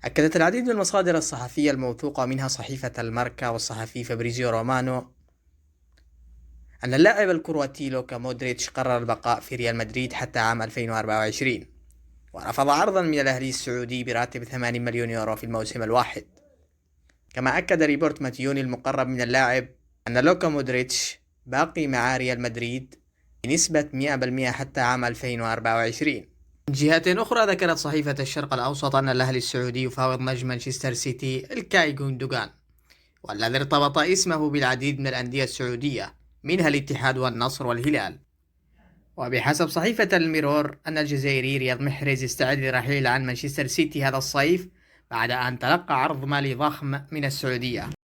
أكدت العديد من المصادر الصحفية الموثوقة منها صحيفة الماركا والصحفي فابريزيو رومانو أن اللاعب الكرواتي لوكا مودريتش قرر البقاء في ريال مدريد حتى عام 2024، ورفض عرضا من الأهلي السعودي براتب 8 مليون يورو في الموسم الواحد. كما أكد ريبورت ماتيوني المقرب من اللاعب أن لوكا مودريتش باقي مع ريال مدريد بنسبة 100% حتى عام 2024. من جهة أخرى، ذكرت صحيفة الشرق الأوسط أن الأهلي السعودي يفاوض نجم مانشستر سيتي إلكاي غوندوغان، والذي ارتبط اسمه بالعديد من الأندية السعودية منها الاتحاد والنصر والهلال. وبحسب صحيفة الميرور أن الجزائري رياض محرز يستعد للرحيل عن مانشستر سيتي هذا الصيف بعد أن تلقى عرض مالي ضخم من السعودية.